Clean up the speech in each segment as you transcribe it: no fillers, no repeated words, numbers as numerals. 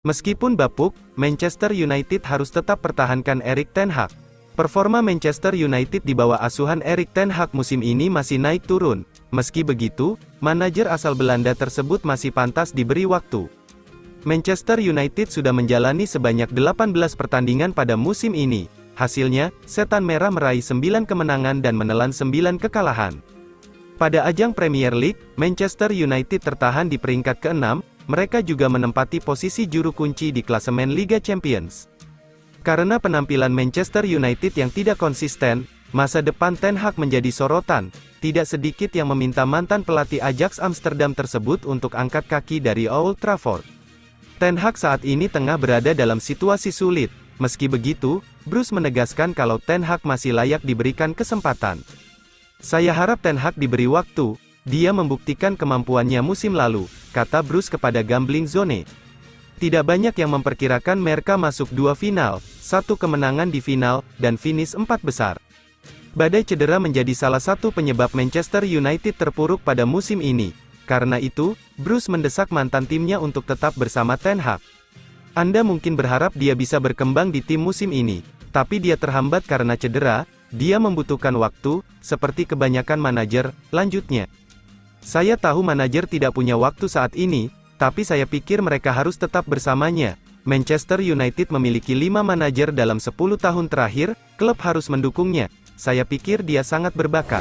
Meskipun bapuk, Manchester United harus tetap pertahankan Erik ten Hag. Performa Manchester United di bawah asuhan Erik ten Hag musim ini masih naik turun. Meski begitu, manajer asal Belanda tersebut masih pantas diberi waktu. Manchester United sudah menjalani sebanyak 18 pertandingan pada musim ini. Hasilnya, Setan Merah meraih 9 kemenangan dan menelan 9 kekalahan. Pada ajang Premier League, Manchester United tertahan di peringkat ke-6, mereka juga menempati posisi juru kunci di klasemen Liga Champions. Karena penampilan Manchester United yang tidak konsisten, masa depan Ten Hag menjadi sorotan. Tidak sedikit yang meminta mantan pelatih Ajax Amsterdam tersebut untuk angkat kaki dari Old Trafford. Ten Hag saat ini tengah berada dalam situasi sulit. Meski begitu, Bruce menegaskan kalau Ten Hag masih layak diberikan kesempatan. "Saya harap Ten Hag diberi waktu, dia membuktikan kemampuannya musim lalu," kata Bruce kepada Gambling Zone. Tidak banyak yang memperkirakan mereka masuk 2 final, 1 kemenangan di final, dan finish 4 besar. Badai cedera menjadi salah satu penyebab Manchester United terpuruk pada musim ini. Karena itu, Bruce mendesak mantan timnya untuk tetap bersama Ten Hag. Anda mungkin berharap dia bisa berkembang di tim musim ini, tapi dia terhambat karena cedera, dia membutuhkan waktu, seperti kebanyakan manajer, lanjutnya. "Saya tahu manajer tidak punya waktu saat ini, tapi saya pikir mereka harus tetap bersamanya. Manchester United memiliki 5 manajer dalam 10 tahun terakhir, klub harus mendukungnya. Saya pikir dia sangat berbakat."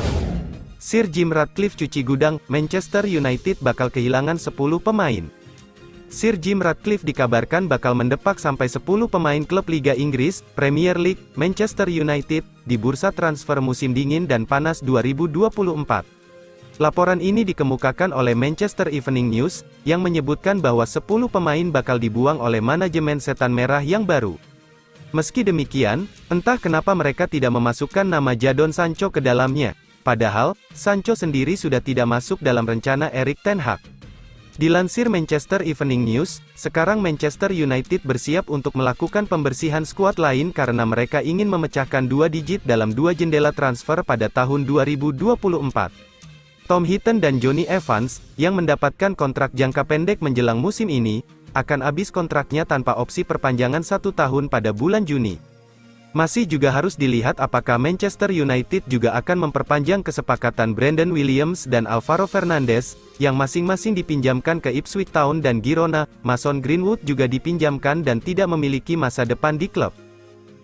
Sir Jim Ratcliffe cuci gudang, Manchester United bakal kehilangan 10 pemain. Sir Jim Ratcliffe dikabarkan bakal mendepak sampai 10 pemain klub Liga Inggris, Premier League, Manchester United, di bursa transfer musim dingin dan panas 2024. Laporan ini dikemukakan oleh Manchester Evening News, yang menyebutkan bahwa 10 pemain bakal dibuang oleh manajemen Setan Merah yang baru. Meski demikian, entah kenapa mereka tidak memasukkan nama Jadon Sancho ke dalamnya. Padahal, Sancho sendiri sudah tidak masuk dalam rencana Erik ten Hag. Dilansir Manchester Evening News, sekarang Manchester United bersiap untuk melakukan pembersihan skuad lain karena mereka ingin memecahkan 2 digit dalam 2 jendela transfer pada tahun 2024. Tom Heaton dan Jonny Evans, yang mendapatkan kontrak jangka pendek menjelang musim ini, akan habis kontraknya tanpa opsi perpanjangan 1 tahun pada bulan Juni. Masih juga harus dilihat apakah Manchester United juga akan memperpanjang kesepakatan Brandon Williams dan Alvaro Fernandes, yang masing-masing dipinjamkan ke Ipswich Town dan Girona. Mason Greenwood juga dipinjamkan dan tidak memiliki masa depan di klub.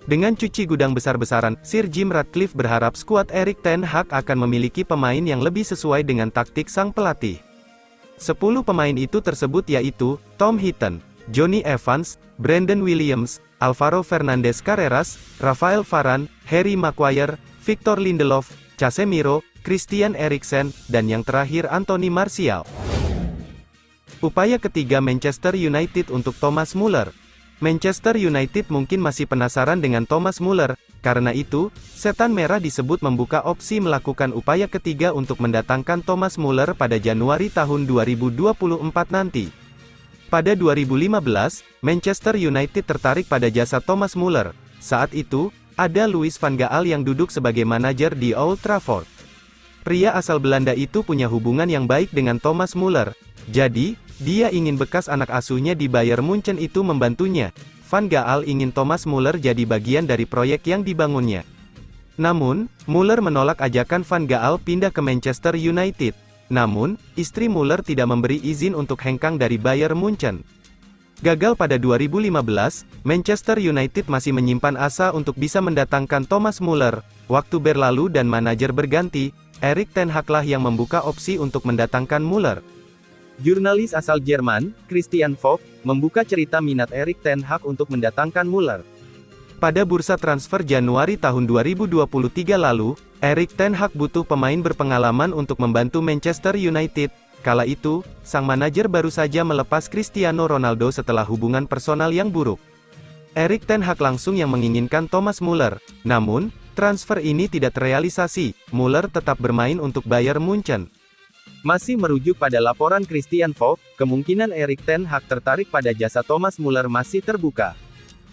Dengan cuci gudang besar-besaran, Sir Jim Ratcliffe berharap skuad Erik ten Hag akan memiliki pemain yang lebih sesuai dengan taktik sang pelatih. 10 pemain itu tersebut yaitu, Tom Heaton, Jonny Evans, Brandon Williams, Alvaro Fernandes Carreras, Rafael Varane, Harry Maguire, Victor Lindelof, Casemiro, Christian Eriksen, dan yang terakhir Anthony Martial. Upaya ketiga Manchester United untuk Thomas Muller. Manchester United mungkin masih penasaran dengan Thomas Muller, karena itu, Setan Merah disebut membuka opsi melakukan upaya ketiga untuk mendatangkan Thomas Muller pada Januari tahun 2024 nanti. Pada 2015, Manchester United tertarik pada jasa Thomas Muller. Saat itu, ada Louis van Gaal yang duduk sebagai manajer di Old Trafford. Pria asal Belanda itu punya hubungan yang baik dengan Thomas Muller. Jadi, dia ingin bekas anak asuhnya di Bayern Munchen itu membantunya. Van Gaal ingin Thomas Muller jadi bagian dari proyek yang dibangunnya. Namun, Muller menolak ajakan Van Gaal pindah ke Manchester United. Namun, istri Muller tidak memberi izin untuk hengkang dari Bayern Munchen. Gagal pada 2015, Manchester United masih menyimpan asa untuk bisa mendatangkan Thomas Muller. Waktu berlalu dan manajer berganti, Erik ten Hag lah yang membuka opsi untuk mendatangkan Muller. Jurnalis asal Jerman, Christian Vogt, membuka cerita minat Erik ten Hag untuk mendatangkan Muller. Pada bursa transfer Januari tahun 2023 lalu, Erik ten Hag butuh pemain berpengalaman untuk membantu Manchester United. Kala itu, sang manajer baru saja melepas Cristiano Ronaldo setelah hubungan personal yang buruk. Erik ten Hag langsung yang menginginkan Thomas Muller. Namun, transfer ini tidak terrealisasi. Muller tetap bermain untuk Bayern Munchen. Masih merujuk pada laporan Christian Vogt, kemungkinan Erik ten Hag tertarik pada jasa Thomas Muller masih terbuka.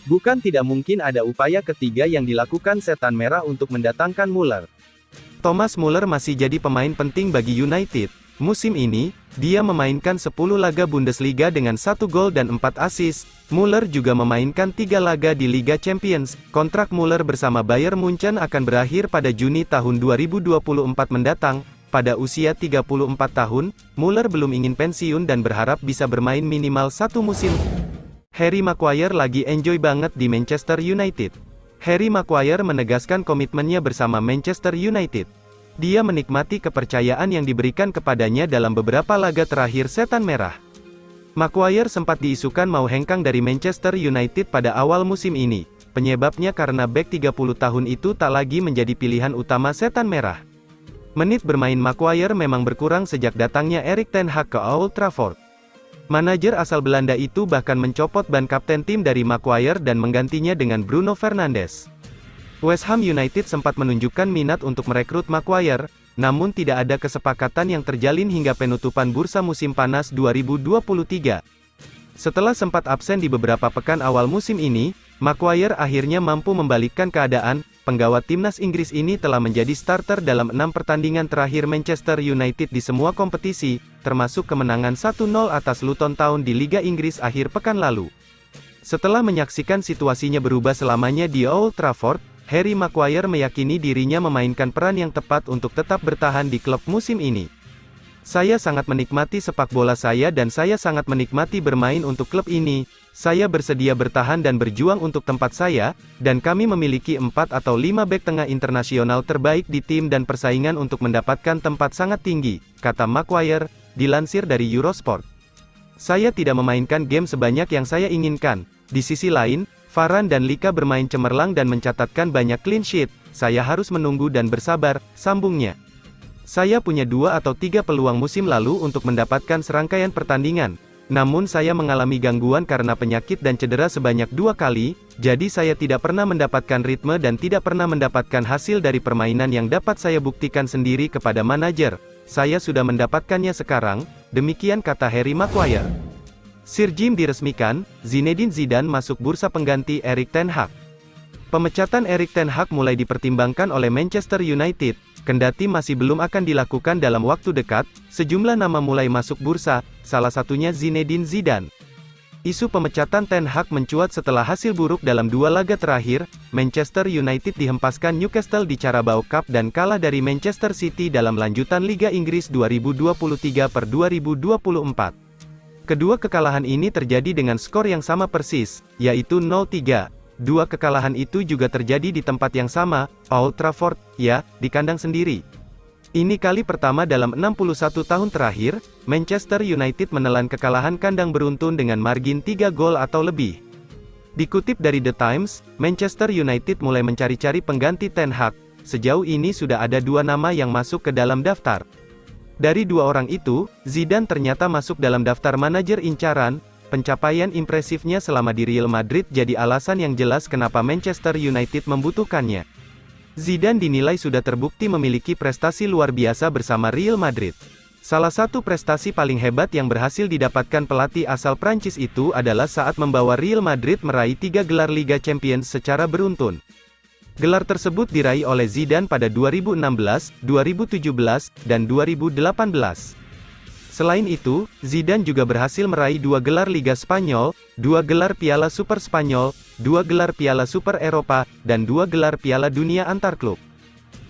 Bukan tidak mungkin ada upaya ketiga yang dilakukan Setan Merah untuk mendatangkan Muller. Thomas Muller masih jadi pemain penting bagi United. Musim ini, dia memainkan 10 laga Bundesliga dengan 1 gol dan 4 assist. Müller juga memainkan 3 laga di Liga Champions. Kontrak Müller bersama Bayern Munchen akan berakhir pada Juni tahun 2024 mendatang. Pada usia 34 tahun, Müller belum ingin pensiun dan berharap bisa bermain minimal 1 musim. Harry Maguire lagi enjoy banget di Manchester United. Harry Maguire menegaskan komitmennya bersama Manchester United. Dia menikmati kepercayaan yang diberikan kepadanya dalam beberapa laga terakhir Setan Merah. Maguire sempat diisukan mau hengkang dari Manchester United pada awal musim ini. Penyebabnya karena bek 30 tahun itu tak lagi menjadi pilihan utama Setan Merah. Menit bermain Maguire memang berkurang sejak datangnya Erik ten Hag ke Old Trafford. Manajer asal Belanda itu bahkan mencopot ban kapten tim dari Maguire dan menggantinya dengan Bruno Fernandes. West Ham United sempat menunjukkan minat untuk merekrut Maguire, namun tidak ada kesepakatan yang terjalin hingga penutupan bursa musim panas 2023. Setelah sempat absen di beberapa pekan awal musim ini, Maguire akhirnya mampu membalikkan keadaan. Penggawa timnas Inggris ini telah menjadi starter dalam 6 pertandingan terakhir Manchester United di semua kompetisi, termasuk kemenangan 1-0 atas Luton Town di Liga Inggris akhir pekan lalu. Setelah menyaksikan situasinya berubah selamanya di Old Trafford, Harry Maguire meyakini dirinya memainkan peran yang tepat untuk tetap bertahan di klub musim ini. Saya sangat menikmati sepak bola saya dan saya sangat menikmati bermain untuk klub ini. Saya bersedia bertahan dan berjuang untuk tempat saya, dan kami memiliki 4 atau 5 bek tengah internasional terbaik di tim dan persaingan untuk mendapatkan tempat sangat tinggi, kata Maguire, dilansir dari Eurosport. Saya tidak memainkan game sebanyak yang saya inginkan. Di sisi lain, Varane dan Lika bermain cemerlang dan mencatatkan banyak clean sheet. Saya harus menunggu dan bersabar, sambungnya. Saya punya 2 atau 3 peluang musim lalu untuk mendapatkan serangkaian pertandingan. Namun saya mengalami gangguan karena penyakit dan cedera sebanyak 2 kali, jadi saya tidak pernah mendapatkan ritme dan tidak pernah mendapatkan hasil dari permainan yang dapat saya buktikan sendiri kepada manajer. Saya sudah mendapatkannya sekarang, demikian kata Harry Maguire. Sir Jim diresmikan, Zinedine Zidane masuk bursa pengganti Erik ten Hag. Pemecatan Erik ten Hag mulai dipertimbangkan oleh Manchester United, kendati masih belum akan dilakukan dalam waktu dekat. Sejumlah nama mulai masuk bursa, salah satunya Zinedine Zidane. Isu pemecatan ten Hag mencuat setelah hasil buruk dalam 2 laga terakhir. Manchester United dihempaskan Newcastle di Carabao Cup dan kalah dari Manchester City dalam lanjutan Liga Inggris 2023/2024. Kedua kekalahan ini terjadi dengan skor yang sama persis, yaitu 0-3. 2 kekalahan itu juga terjadi di tempat yang sama, Old Trafford, di kandang sendiri. Ini kali pertama dalam 61 tahun terakhir, Manchester United menelan kekalahan kandang beruntun dengan margin 3 gol atau lebih. Dikutip dari The Times, Manchester United mulai mencari-cari pengganti Ten Hag. Sejauh ini sudah ada 2 nama yang masuk ke dalam daftar. Dari 2 orang itu, Zidane ternyata masuk dalam daftar manajer incaran. Pencapaian impresifnya selama di Real Madrid jadi alasan yang jelas kenapa Manchester United membutuhkannya. Zidane dinilai sudah terbukti memiliki prestasi luar biasa bersama Real Madrid. Salah satu prestasi paling hebat yang berhasil didapatkan pelatih asal Prancis itu adalah saat membawa Real Madrid meraih 3 gelar Liga Champions secara beruntun. Gelar tersebut diraih oleh Zidane pada 2016, 2017, dan 2018. Selain itu, Zidane juga berhasil meraih 2 gelar Liga Spanyol, 2 gelar Piala Super Spanyol, 2 gelar Piala Super Eropa, dan 2 gelar Piala Dunia antar klub.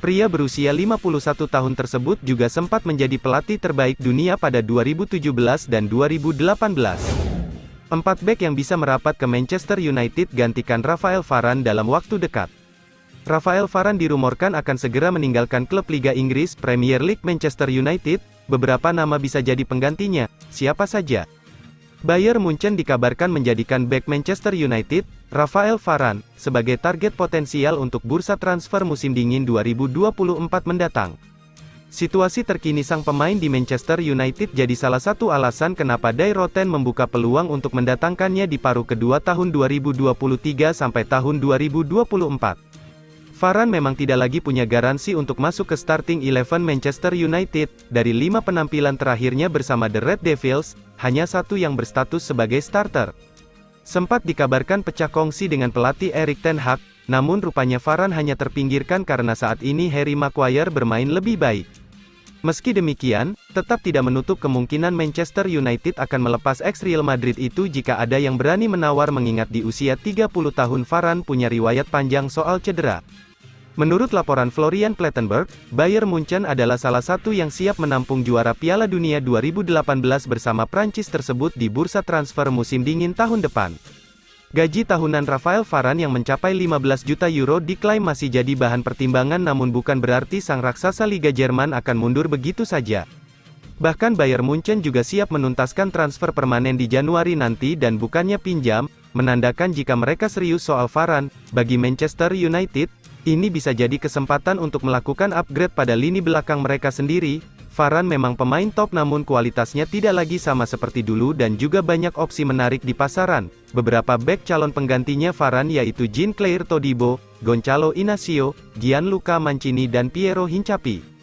Pria berusia 51 tahun tersebut juga sempat menjadi pelatih terbaik dunia pada 2017 dan 2018. 4 bek yang bisa merapat ke Manchester United gantikan Raphael Varane dalam waktu dekat. Raphael Varane dirumorkan akan segera meninggalkan klub Liga Inggris Premier League Manchester United. Beberapa nama bisa jadi penggantinya, siapa saja? Bayern Munchen dikabarkan menjadikan bek Manchester United, Raphael Varane, sebagai target potensial untuk bursa transfer musim dingin 2024 mendatang. Situasi terkini sang pemain di Manchester United jadi salah satu alasan kenapa Die Rotten membuka peluang untuk mendatangkannya di paruh kedua tahun 2023 sampai tahun 2024. Varane memang tidak lagi punya garansi untuk masuk ke starting 11 Manchester United. Dari 5 penampilan terakhirnya bersama The Red Devils, hanya 1 yang berstatus sebagai starter. Sempat dikabarkan pecah kongsi dengan pelatih Erik ten Hag, namun rupanya Varane hanya terpinggirkan karena saat ini Harry Maguire bermain lebih baik. Meski demikian, tetap tidak menutup kemungkinan Manchester United akan melepas ex-Real Madrid itu jika ada yang berani menawar mengingat di usia 30 tahun Varane punya riwayat panjang soal cedera. Menurut laporan Florian Plettenberg, Bayern Munchen adalah salah satu yang siap menampung juara Piala Dunia 2018 bersama Prancis tersebut di bursa transfer musim dingin tahun depan. Gaji tahunan Rafael Varane yang mencapai 15 juta euro diklaim masih jadi bahan pertimbangan namun bukan berarti sang raksasa Liga Jerman akan mundur begitu saja. Bahkan Bayern Munchen juga siap menuntaskan transfer permanen di Januari nanti dan bukannya pinjam, menandakan jika mereka serius soal Varane. Bagi Manchester United, ini bisa jadi kesempatan untuk melakukan upgrade pada lini belakang mereka sendiri. Varane memang pemain top namun kualitasnya tidak lagi sama seperti dulu dan juga banyak opsi menarik di pasaran. Beberapa bek calon penggantinya Varane yaitu Jean-Claire Todibo, Gonçalo Inacio, Gianluca Mancini dan Piero Hincapié.